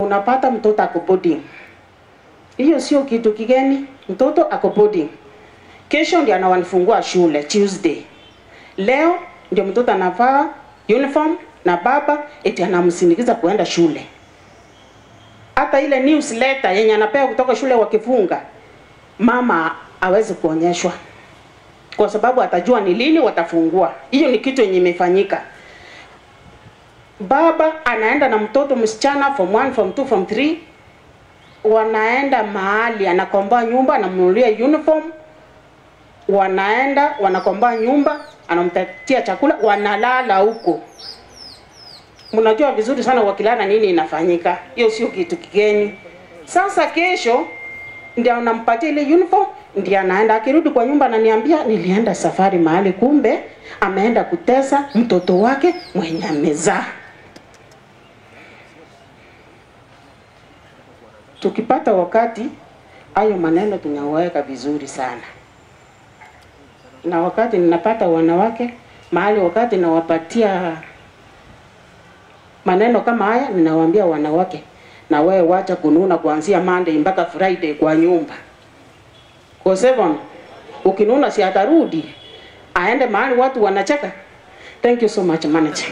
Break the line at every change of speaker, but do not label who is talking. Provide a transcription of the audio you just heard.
Unapata mtoto ako boarding. Hiyo sio kitu kigeni, mtoto ako boarding. Kesho ndio anawanifungua shule Tuesday. Leo ndio mtoto anavaa uniform na baba eti anamsindikiza kuenda shule. Hata ile newsletter yenye anapewa kutoka shule wakifunga, mama hawezi kuonyeshwa. Kwa sababu atajua ni lini watafungua. Hiyo ni kitu yenye imefanyika. Baba anaenda na mtoto msichana form 1, form 2, form 3. Wanaenda mahali, anakomboa nyumba, anamnunulia uniform. Wanaenda, wanakomboa nyumba, anamtatia chakula, wanalala huko. Mnajua vizuri sana wakilala nini inafanyika. Hiyo sio kitu kigeni. Sasa kesho ndio anampatia ile uniform, ndio anaenda, akirudi kwa nyumba ananiambia nilienda safari mahali, kumbe ameenda kutesa mtoto wake mwenye amezaa. Tukipata wakati hayo maneno tunaweka vizuri sana. Na wakati ninapata wanawake mahali, wakati nawapatia maneno kama haya, ninawaambia wanawake, na wewe wacha kununa kuanzia Monday mpaka Friday kwa nyumba. Kwa 7 ukinuna si atarudi aende mahali watu wanacheka. Thank you so much, manager.